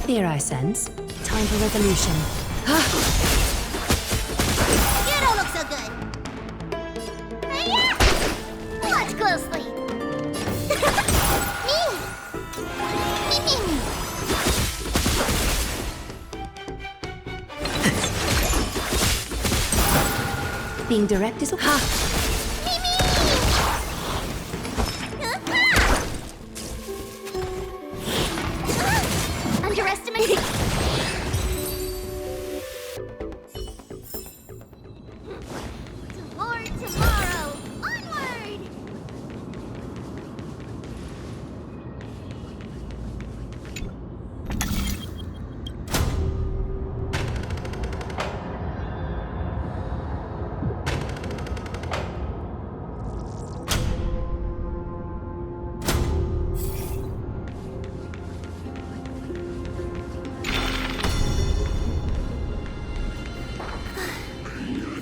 fear I sense. Time for revolution. You don't look so good. Hey-ya! Watch closely. Me. Being direct is okay. Underestimate. Toward tomorrow. Onward.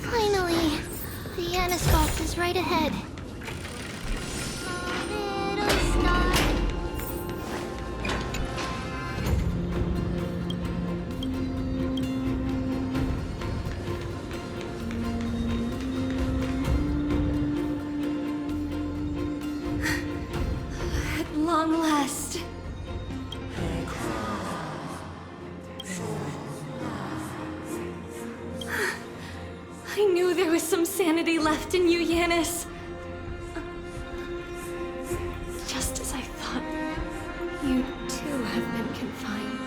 Finally, the Yaniscoff is right ahead. Little star. At long last. I knew there was some sanity left in you, Yanis. Just as I thought, you too have been confined.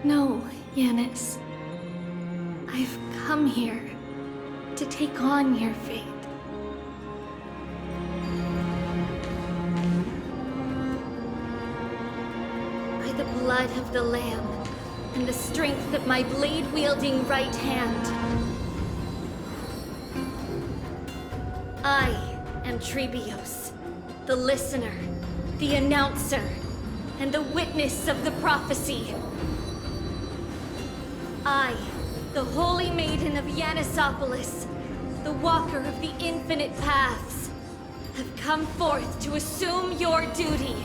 No, Yanis. I've come here to take on your fate. By the blood of the Lamb and the strength of my blade-wielding right hand, I am Trebios, the listener, the announcer, and the witness of the prophecy. I, the Holy Maiden of Yanisopolis, the Walker of the Infinite Paths, have come forth to assume your duty.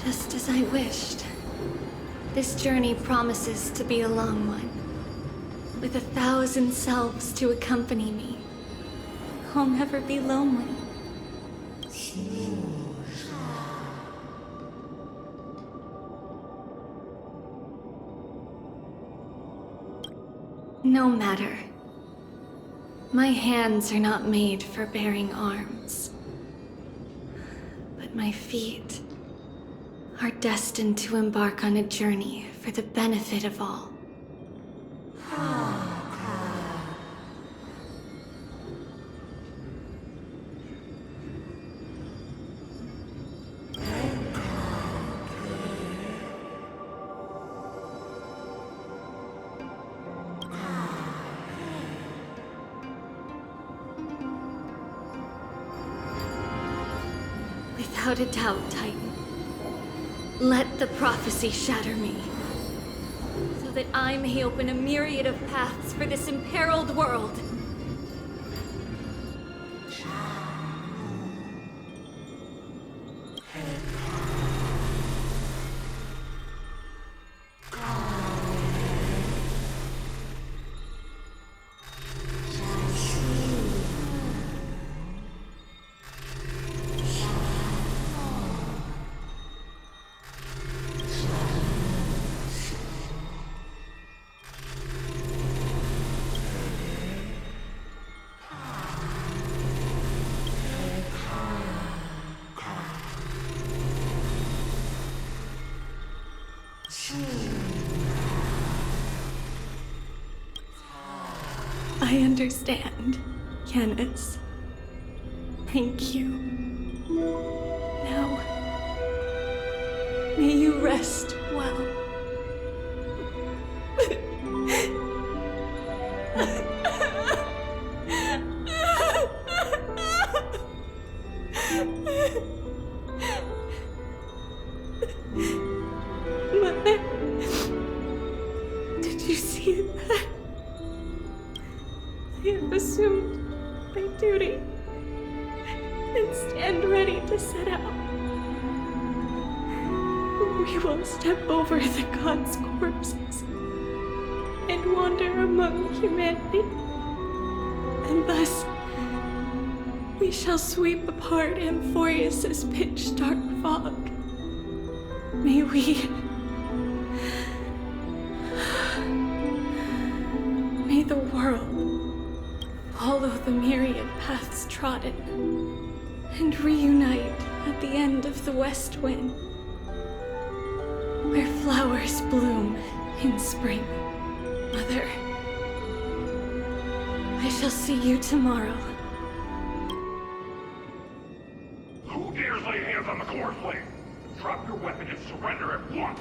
Just as I wished. This journey promises to be a long one. With 1,000 selves to accompany me, I'll never be lonely. No matter. My hands are not made for bearing arms. But my feet are destined to embark on a journey for the benefit of all. Without a doubt, Titan. Let the prophecy shatter me, so that I may open a myriad of paths for this imperiled world. I understand, Yanis. Thank you. Now, may you rest well. Mother, did you see that? I have assumed my duty and stand ready to set out. We will step over the gods' corpses and wander among humanity, and thus we shall sweep apart Amphorius's pitch-dark fog. May the world follow the myriad paths trodden and reunite at the end of the west wind, where flowers bloom in spring. Mother, I shall see you tomorrow. Who dares lay hands on the core flame? Drop your weapon and surrender at once!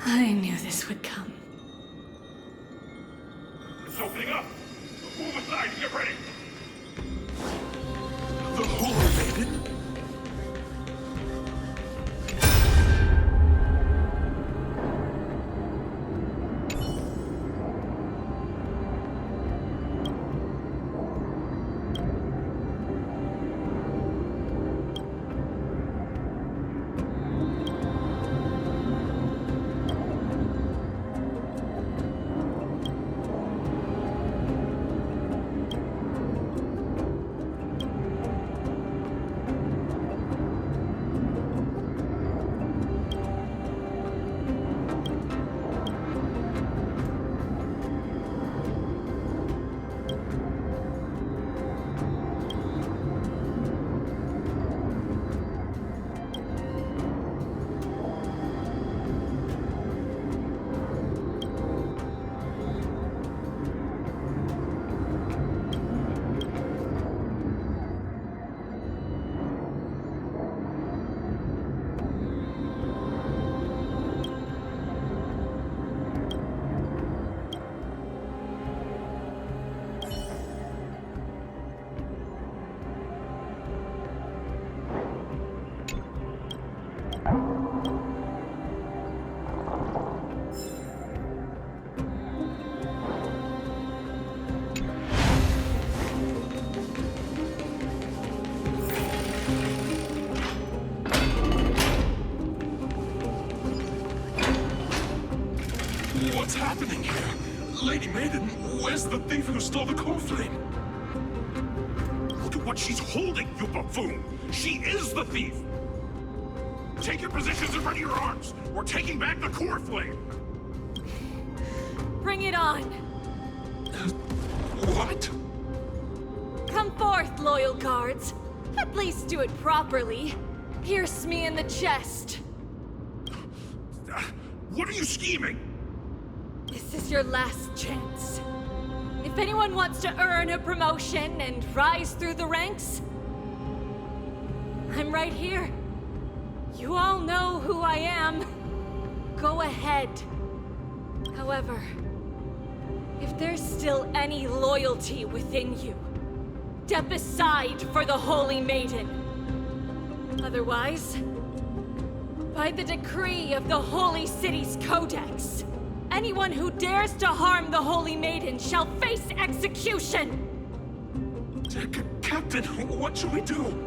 I knew this would come. It's opening up! Move aside and get ready! The Holy Maiden? What's happening here? Lady Maiden, where's the thief who stole the core flame? Look at what she's holding, you buffoon! She is the thief! Take your positions and ready your arms! We're taking back the core flame! Bring it on! What? Come forth, loyal guards. At least do it properly. Pierce me in the chest. What are you scheming? This is your last chance. If anyone wants to earn a promotion and rise through the ranks, I'm right here. You all know who I am. Go ahead. However, if there's still any loyalty within you, step aside for the Holy Maiden. Otherwise, by the decree of the Holy City's Codex, anyone who dares to harm the Holy Maiden shall face execution! Captain, what should we do?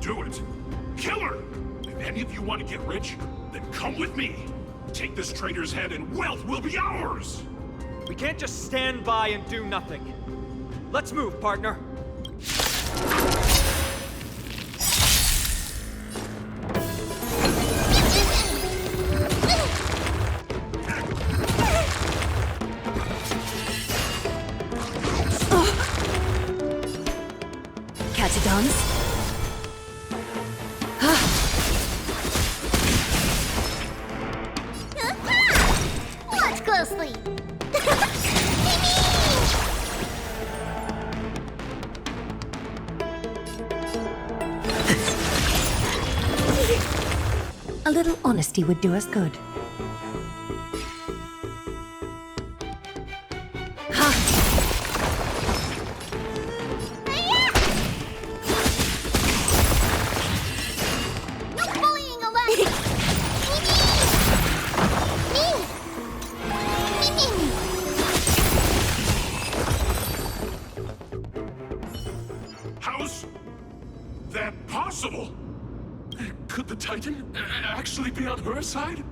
Do it. Kill her! If any of you want to get rich, then come with me. Take this traitor's head and wealth will be ours! We can't just stand by and do nothing. Let's move, partner. Catagons. Watch closely. A little honesty would do us good. How's that possible? Could the Titan actually be on her side?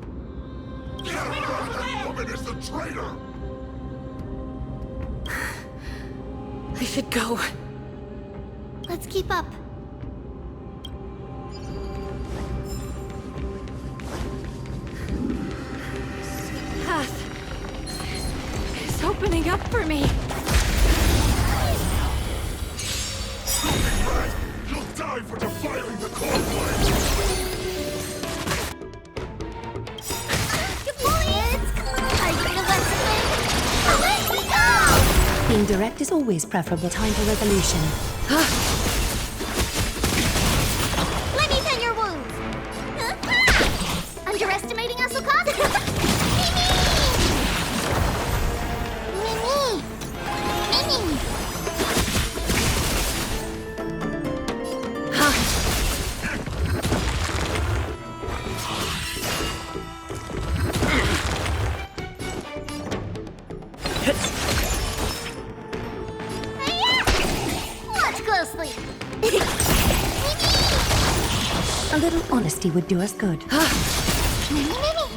Get her! That woman is the traitor! I should go. Let's keep up. Path is opening up for me. Rat! You'll die for defiling the cornflake! It's are you gonna let me? Away we go! Being direct is always preferable. Time for resolution. Let me tend your wounds. Underestimating us will cause Mimi! Mimi! Watch closely. A little honesty would do us good. Mimi, Mimi.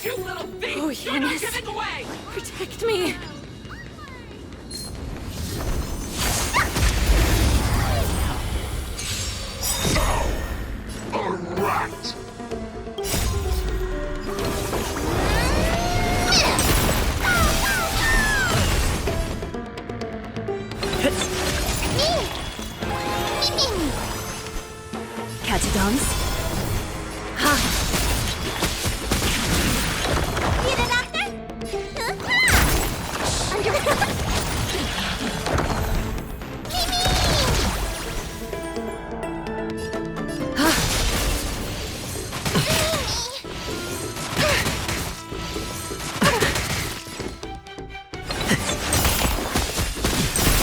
You little thief! Oh, You're not Eunice. getting away! Protect me. A rat! Catadons? Need a doctor?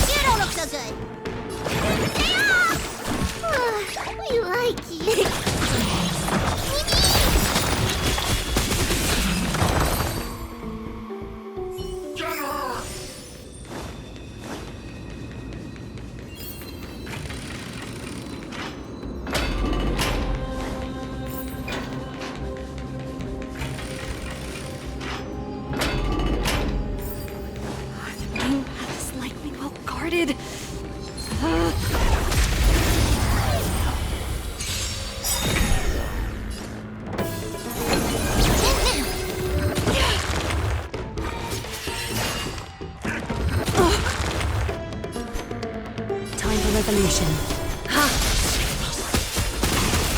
You don't look so good. Stay off! We like you. Get her! The main path is likely well guarded. Time for resolution.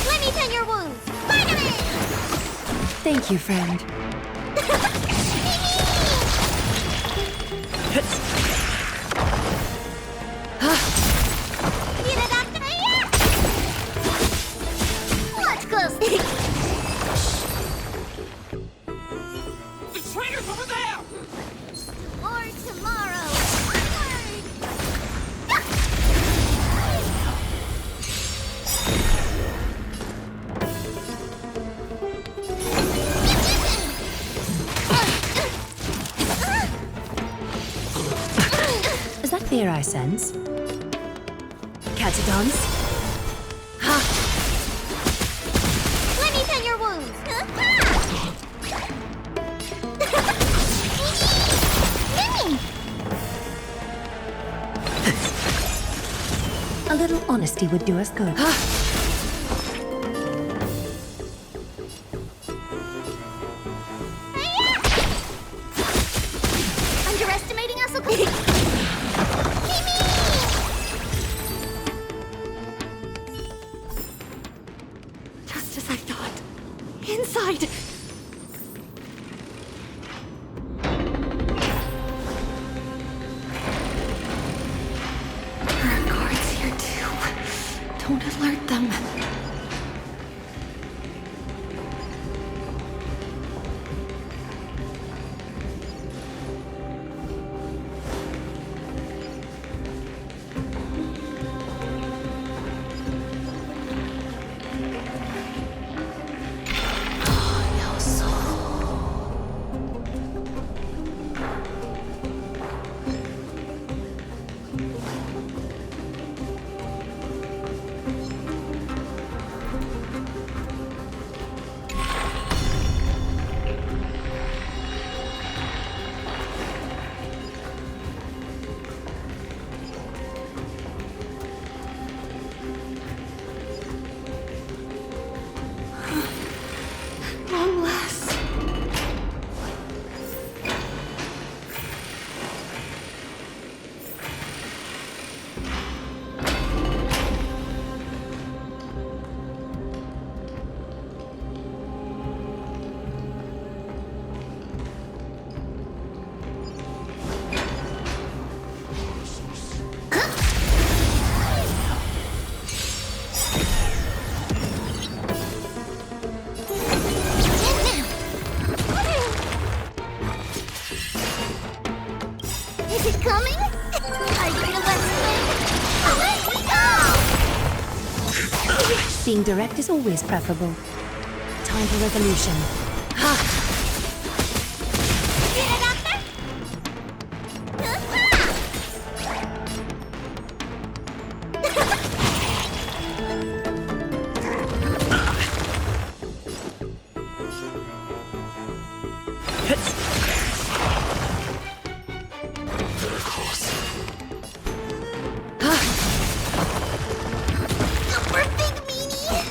Let me tend your wounds. Finally! Thank you, friend. Need a doctor? Watch closely. The traitor's over there! Or tomorrow. Is that fear I sense? Catadons? Let me tend your wounds. Mimi! A little honesty would do us good. Underestimating us will Mimi! Just as I thought. Inside. There are guards here too. Don't alert them. coming? Are you gonna let me win? Away we go! Being direct is always preferable. Time for revolution. Get it out there? Super big meanie!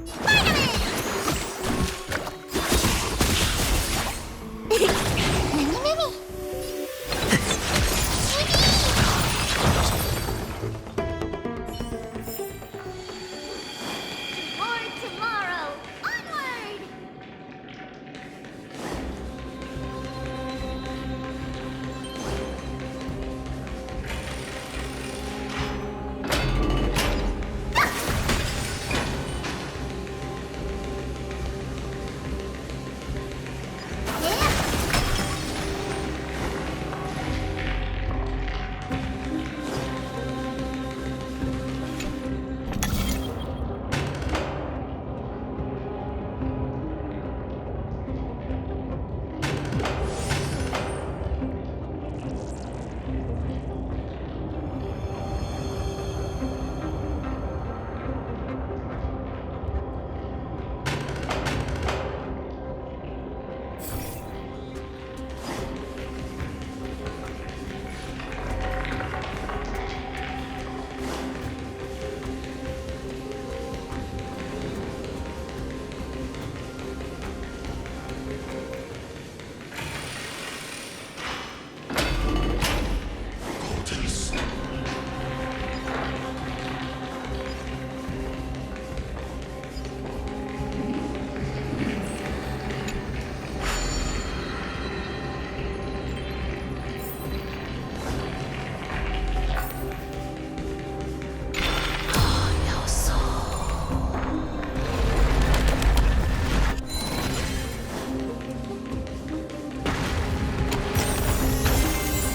Spider-Man! Mini, mini! More tomorrow! Onward!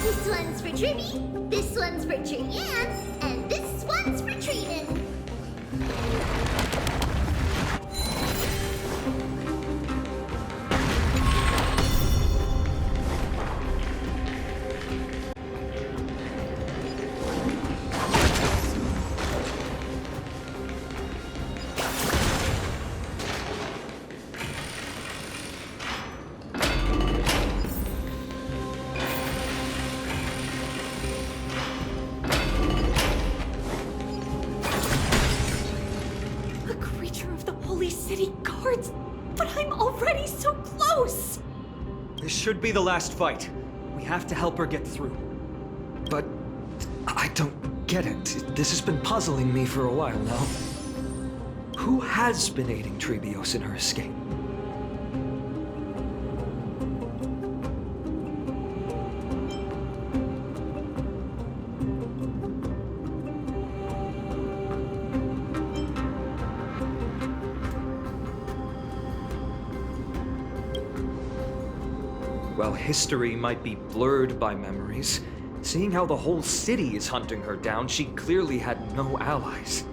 This one's for Trimmy, this one's for Trianne, and this one's for Trinan. A creature of the Holy City Guards! But I'm already so close! This should be the last fight. We have to help her get through. But I don't get it. This has been puzzling me for a while now. Who has been aiding Trebios in her escape? While history might be blurred by memories, seeing how the whole city is hunting her down, she clearly had no allies.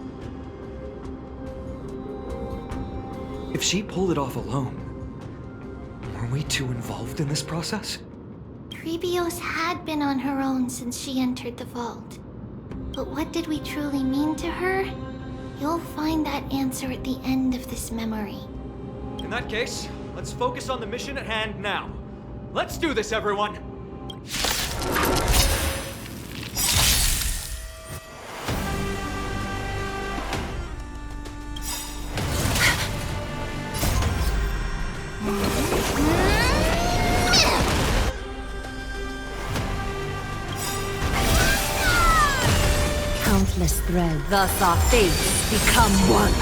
If she pulled it off alone, were we too involved in this process? Trebios had been on her own since she entered the vault. But what did we truly mean to her? You'll find that answer at the end of this memory. In that case, let's focus on the mission at hand now. Let's do this, everyone! Countless threads. Thus our fates become one.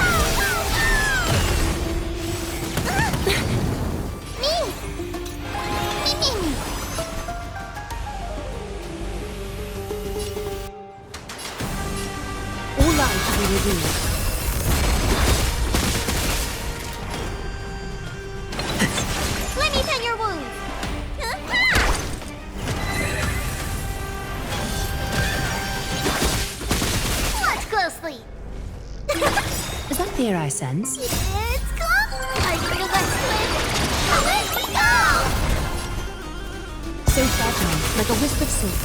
All life will reveal. Let me tend your wounds. fear I sense? It's gone! I need a west wind! Let me go! So fragile, like a wisp of silk.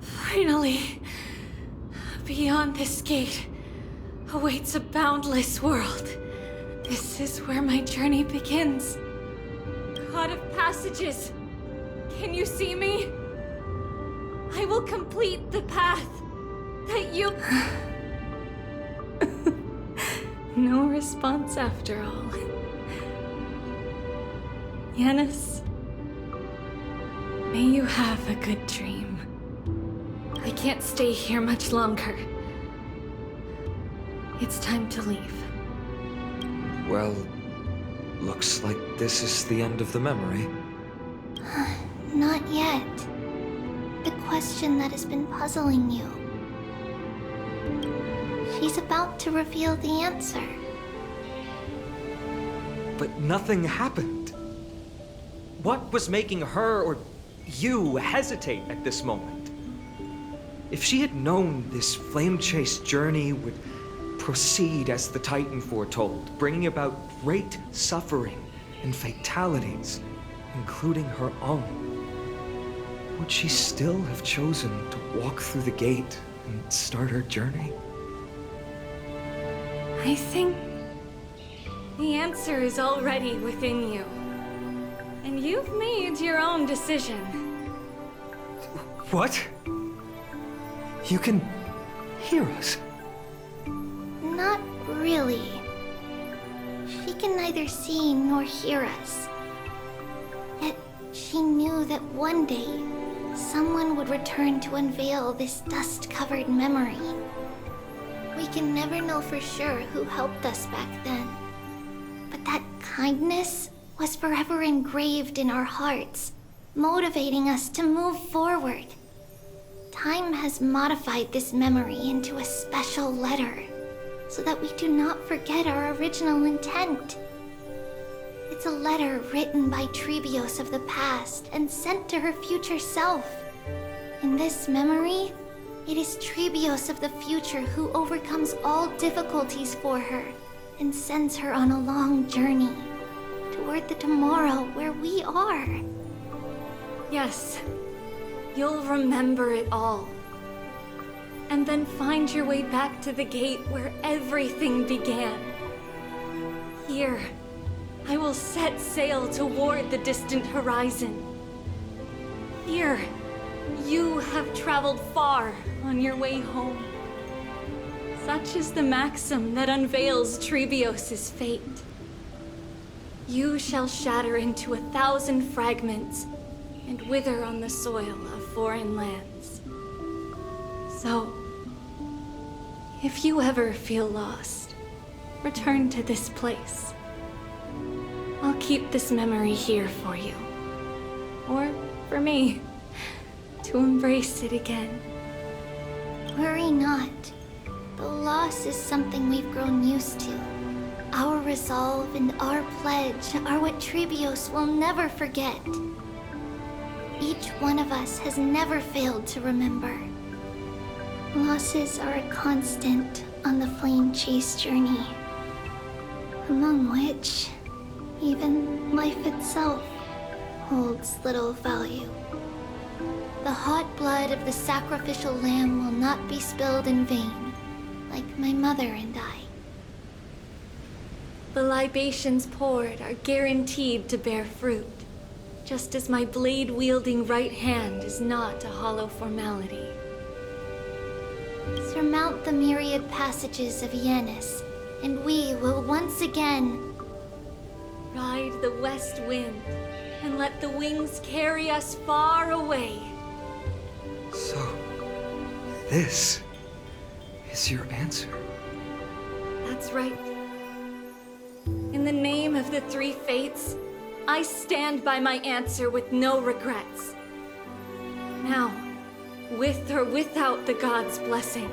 Finally, beyond this gate awaits a boundless world. This is where my journey begins. God of passages, can you see me? I will complete the path that you... No response after all. Yanis, may you have a good dream. I can't stay here much longer. It's time to leave. Well, looks like this is the end of the memory. Not yet. The question that has been puzzling you. She's about to reveal the answer. But nothing happened. What was making her or you hesitate at this moment? If she had known this flame chase journey would proceed as the Titan foretold, bringing about great suffering and fatalities, including her own, would she still have chosen to walk through the gate and start her journey? I think the answer is already within you. And you've made your own decision. What? You can hear us? Not really. She can neither see nor hear us. Yet she knew that one day, someone would return to unveil this dust-covered memory. We can never know for sure who helped us back then. But that kindness was forever engraved in our hearts, motivating us to move forward. Time has modified this memory into a special letter, so that we do not forget our original intent. It's a letter written by Trebios of the past and sent to her future self. In this memory, it is Trebios of the future who overcomes all difficulties for her and sends her on a long journey toward the tomorrow where we are. Yes, you'll remember it all. And then find your way back to the gate where everything began. Here, I will set sail toward the distant horizon. Here, you have traveled far on your way home. Such is the maxim that unveils Trebios' fate. You shall shatter into 1,000 fragments and wither on the soil of foreign lands. So, if you ever feel lost, return to this place. I'll keep this memory here for you. Or for me, to embrace it again. Worry not. The loss is something we've grown used to. Our resolve and our pledge are what Trebios will never forget. Each one of us has never failed to remember. Losses are a constant on the flame chase journey, among which even life itself holds little value. The hot blood of the sacrificial lamb will not be spilled in vain, like my mother and I. The libations poured are guaranteed to bear fruit, just as my blade-wielding right hand is not a hollow formality. Surmount the myriad passages of Yanis, and we will once again ride the west wind and let the wings carry us far away. So, this is your answer? That's right. In the name of the three fates, I stand by my answer with no regrets. Now, with or without the god's blessing,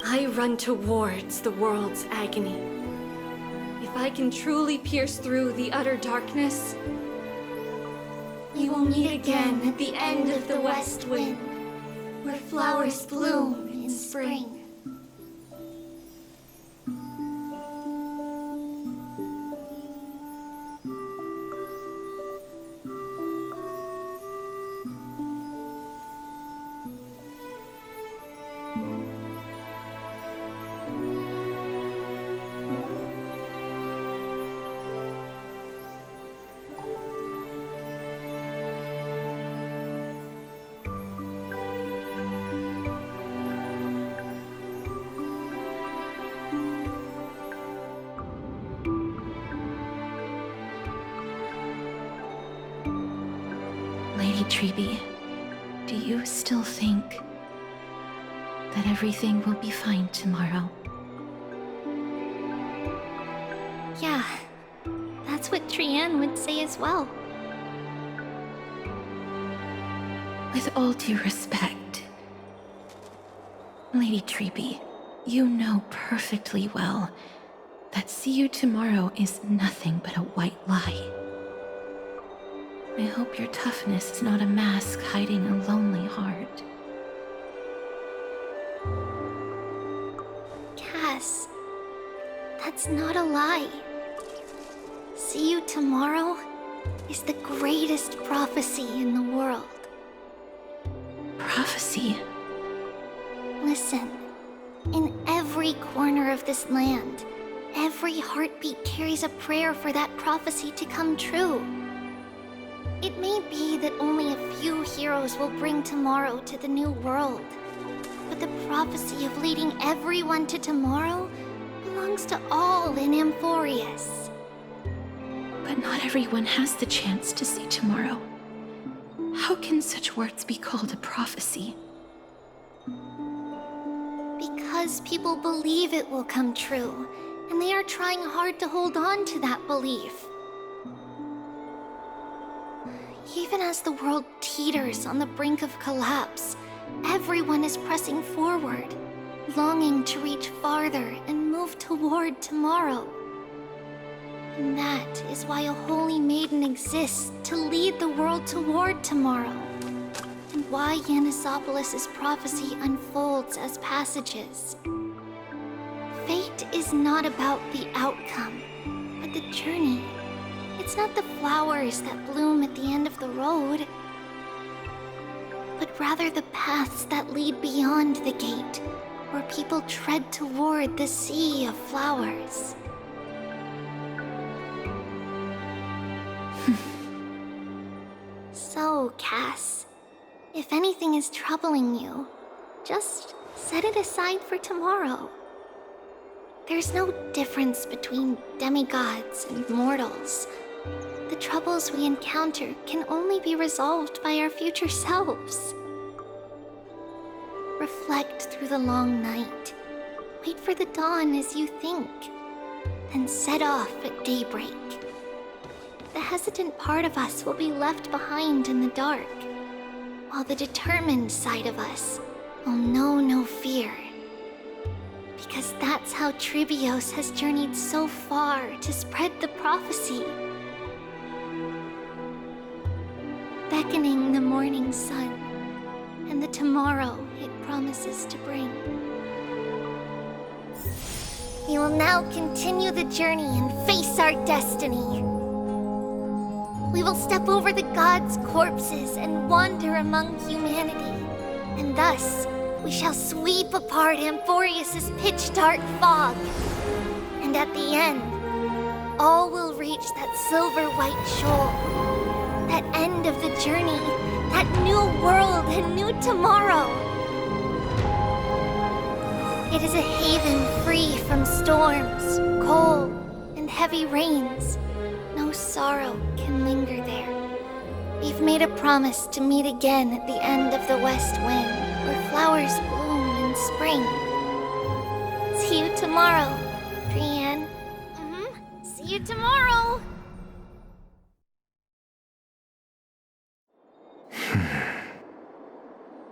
I run towards the world's agony. If I can truly pierce through the utter darkness, We will meet again at the end of the west wind, where flowers bloom in spring. Lady Treby, do you still think that everything will be fine tomorrow? Yeah, that's what Trianne would say as well. With all due respect, Lady Treby, you know perfectly well that see you tomorrow is nothing but a white lie. I hope your toughness is not a mask hiding a lonely heart. Cass, that's not a lie. See you tomorrow is the greatest prophecy in the world. Prophecy? Listen, in every corner of this land, every heartbeat carries a prayer for that prophecy to come true. It may be that only a few heroes will bring tomorrow to the new world, but the prophecy of leading everyone to tomorrow belongs to all in Amphorius. But not everyone has the chance to see tomorrow. How can such words be called a prophecy? Because people believe it will come true, and they are trying hard to hold on to that belief. Even as the world teeters on the brink of collapse, everyone is pressing forward, longing to reach farther and move toward tomorrow. And that is why a holy maiden exists to lead the world toward tomorrow, and why Yanisopolis' prophecy unfolds as passages. Fate is not about the outcome, but the journey. It's not the flowers that bloom at the end of the road, but rather the paths that lead beyond the gate, where people tread toward the sea of flowers. So, Cass, if anything is troubling you, just set it aside for tomorrow. There's no difference between demigods and mortals. The troubles we encounter can only be resolved by our future selves. Reflect through the long night. Wait for the dawn as you think. Then set off at daybreak. The hesitant part of us will be left behind in the dark, while the determined side of us will know no fear. Because that's how Tribios has journeyed so far to spread the prophecy. Beckoning the morning sun, and the tomorrow it promises to bring. We will now continue the journey and face our destiny. We will step over the gods' corpses and wander among humanity, and thus we shall sweep apart Amphorius' pitch-dark fog. And at the end, all will reach that silver-white shoal. That end of the journey, that new world and new tomorrow. It is a haven free from storms, cold, and heavy rains. No sorrow can linger there. We've made a promise to meet again at the end of the west wind, where flowers bloom in spring. See you tomorrow, Trianne. See you tomorrow!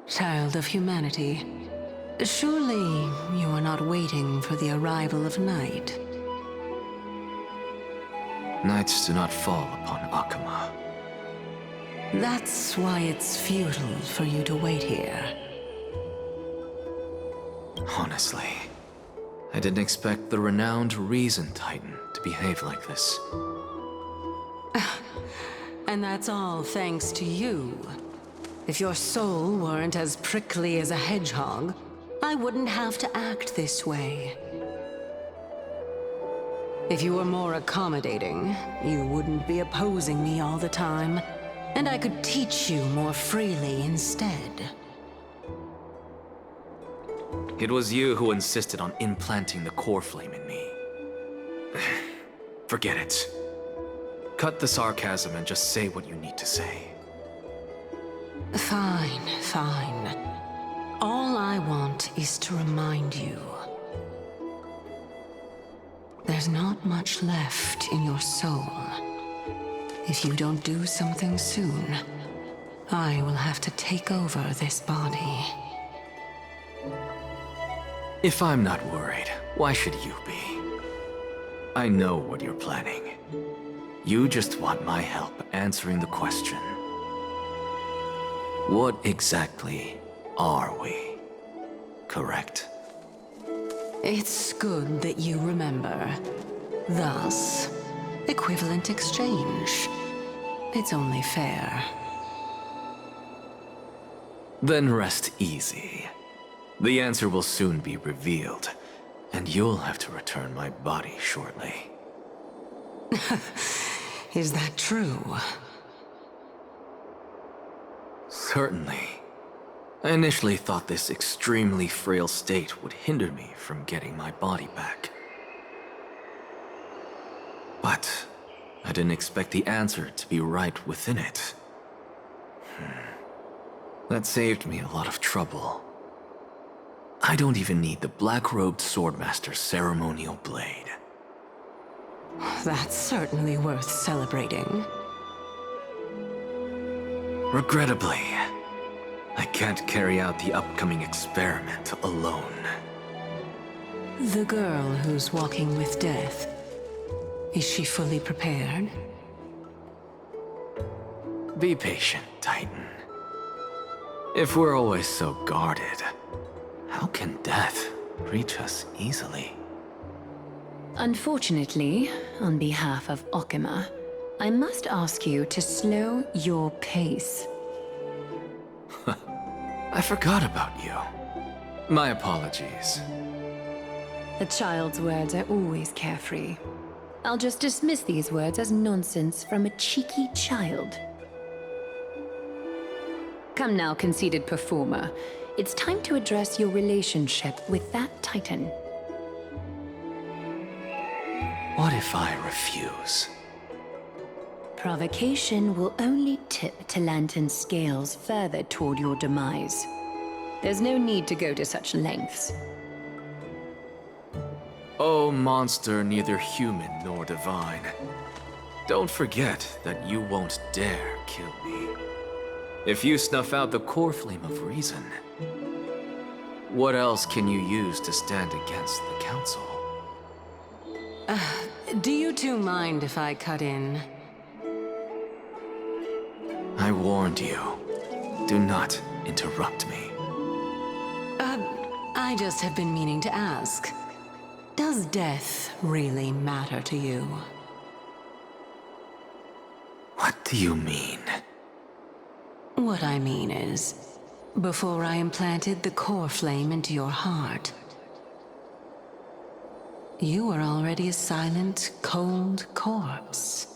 Child of humanity, surely you are not waiting for the arrival of night. Nights do not fall upon Akama. That's why it's futile for you to wait here. Honestly, I didn't expect the renowned Reason Titan to behave like this. And that's all thanks to you. If your soul weren't as prickly as a hedgehog, I wouldn't have to act this way. If you were more accommodating, you wouldn't be opposing me all the time, and I could teach you more freely instead. It was you who insisted on implanting the core flame in me. Forget it. Cut the sarcasm and just say what you need to say. Fine, fine. All I want is to remind you. There's not much left in your soul. If you don't do something soon, I will have to take over this body. If I'm not worried, why should you be? I know what you're planning. You just want my help answering the question. What exactly are we? Correct? It's good that you remember. Thus, equivalent exchange. It's only fair. Then rest easy. The answer will soon be revealed, and you'll have to return my body shortly. Is that true? Certainly. I initially thought this extremely frail state would hinder me from getting my body back. But I didn't expect the answer to be right within it. That saved me a lot of trouble. I don't even need the black-robed swordmaster's ceremonial blade. That's certainly worth celebrating. Regrettably, I can't carry out the upcoming experiment alone. The girl who's walking with death, is she fully prepared? Be patient, Titan. If we're always so guarded, how can death reach us easily? Unfortunately, on behalf of Okima, I must ask you to slow your pace. I forgot about you. My apologies. The child's words are always carefree. I'll just dismiss these words as nonsense from a cheeky child. Come now, conceited performer. It's time to address your relationship with that Titan. What if I refuse? Provocation will only tip Talantan's scales further toward your demise. There's no need to go to such lengths. Oh, monster neither human nor divine. Don't forget that you won't dare kill me. If you snuff out the core flame of reason, what else can you use to stand against the Council? Do you two mind if I cut in? I warned you. Do not interrupt me. I just have been meaning to ask. Does death really matter to you? What do you mean? What I mean is, before I implanted the core flame into your heart, you were already a silent, cold corpse.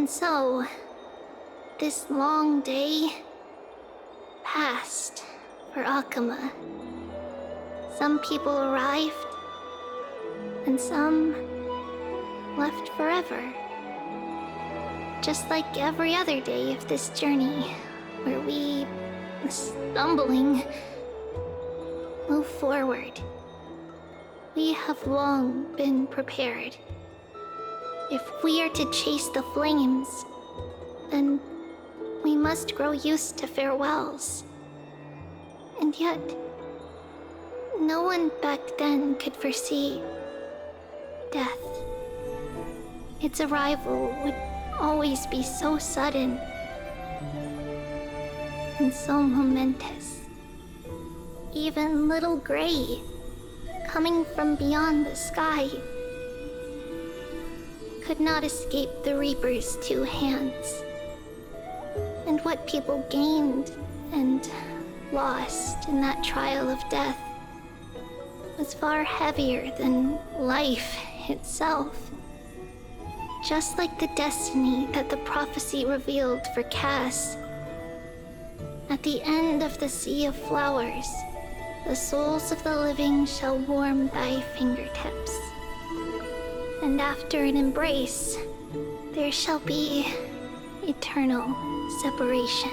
And so, this long day passed for Akuma. Some people arrived, and some left forever. Just like every other day of this journey, where we, stumbling, move forward. We have long been prepared. If we are to chase the flames, then we must grow used to farewells. And yet, no one back then could foresee death. Its arrival would always be so sudden and so momentous. Even little Gray, coming from beyond the sky, could not escape the Reaper's two hands. And what people gained and lost in that trial of death was far heavier than life itself. Just like the destiny that the prophecy revealed for Cass. At the end of the Sea of Flowers, the souls of the living shall warm thy fingertips. And after an embrace, there shall be eternal separation.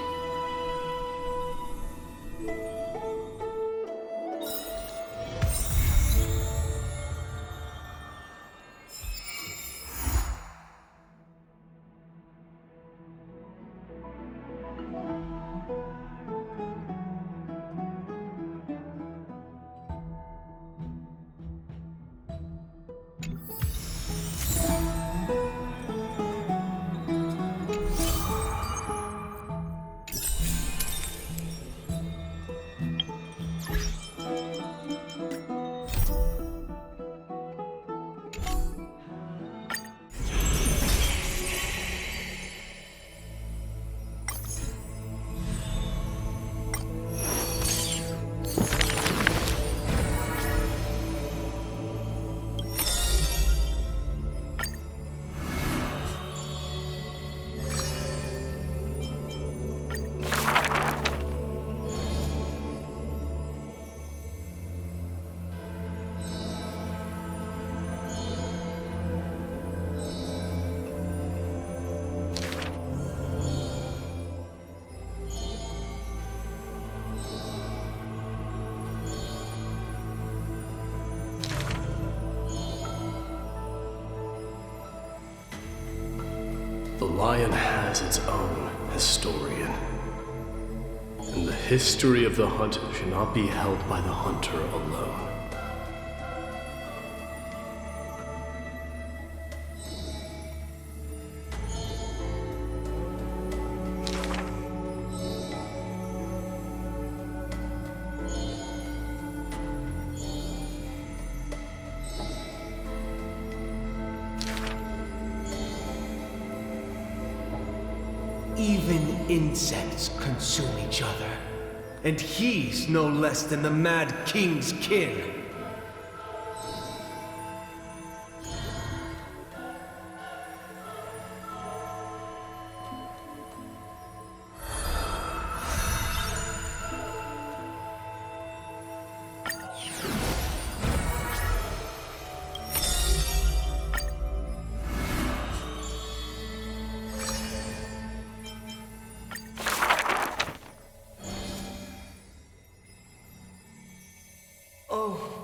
The lion has its own historian. And the history of the hunt should not be held by the hunter alone. Even insects consume each other. And he's no less than the Mad King's kin.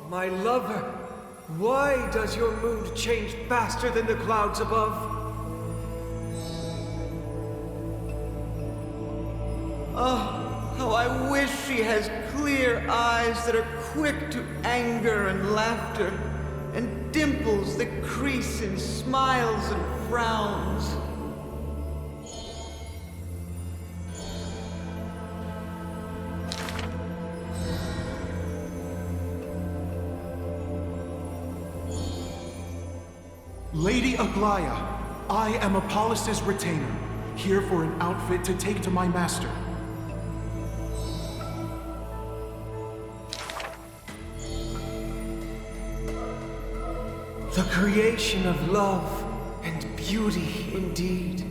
My lover, why does your mood change faster than the clouds above? Oh, how I wish she has clear eyes that are quick to anger and laughter, and dimples that crease in smiles and frowns. Lady Aglaya, I am Apollos' retainer, here for an outfit to take to my master. The creation of love and beauty indeed.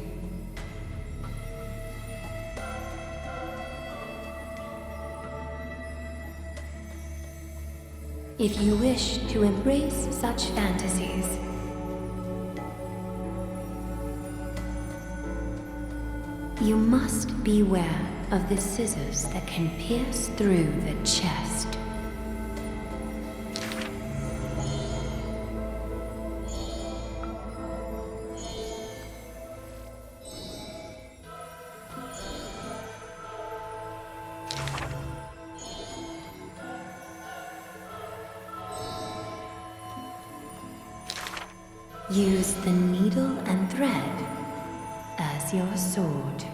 if you wish to embrace such fantasies. You must beware of the scissors that can pierce through the chest. Use the needle and thread as your sword.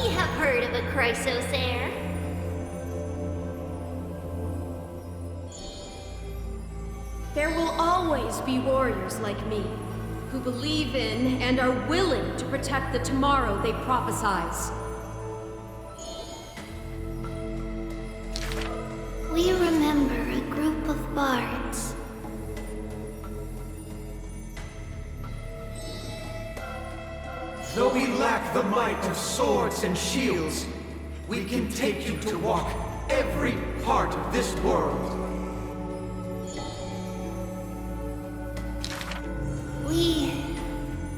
We have heard of a Chrysosaur. There will always be warriors like me, who believe in and are willing to protect the tomorrow they prophesize. We remember a group of bards. Though we lack the might of swords and shields, we can take you to walk every part of this world. We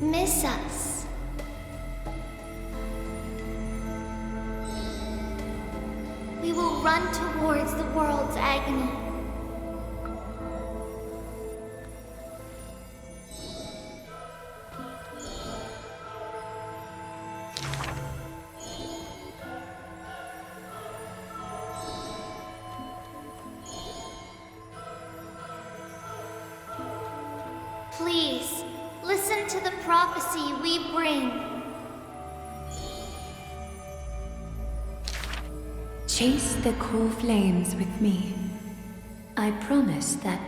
miss us. We will run towards the world's agony. Please, listen to the prophecy we bring. Chase the core flames with me. I promise that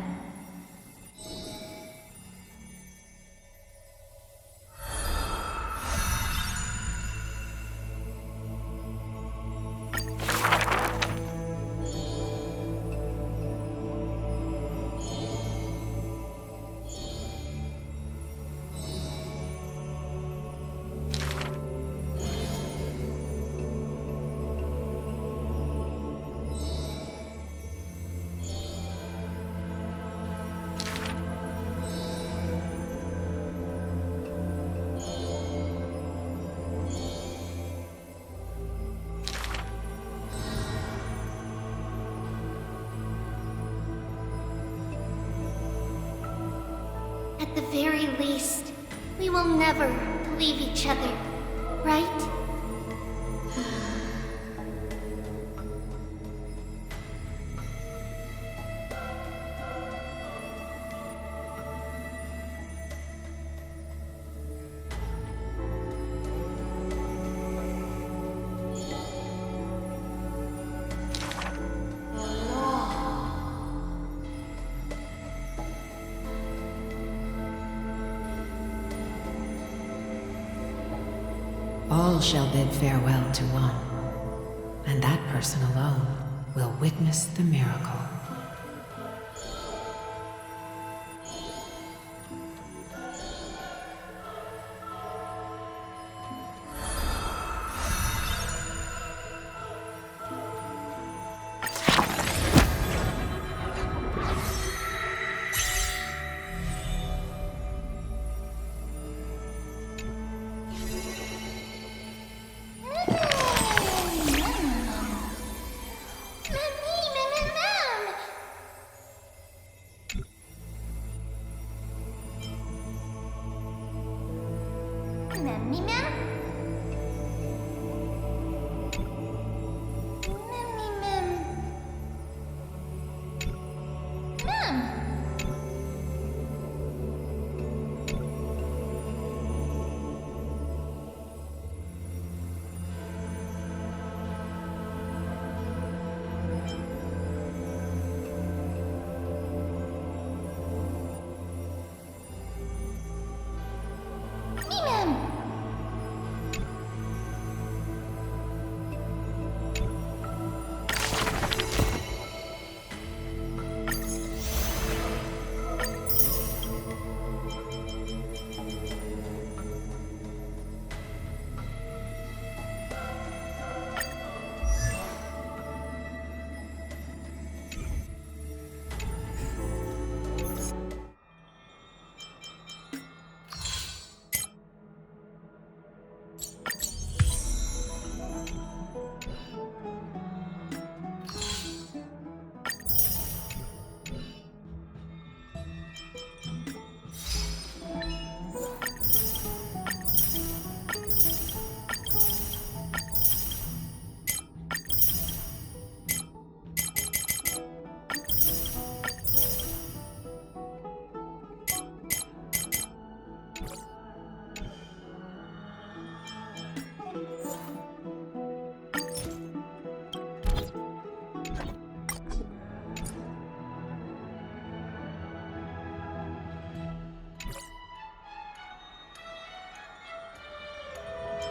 At the very least, we will never leave each other, right? all shall bid farewell to one, and that person alone will witness the miracle.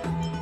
Honkai.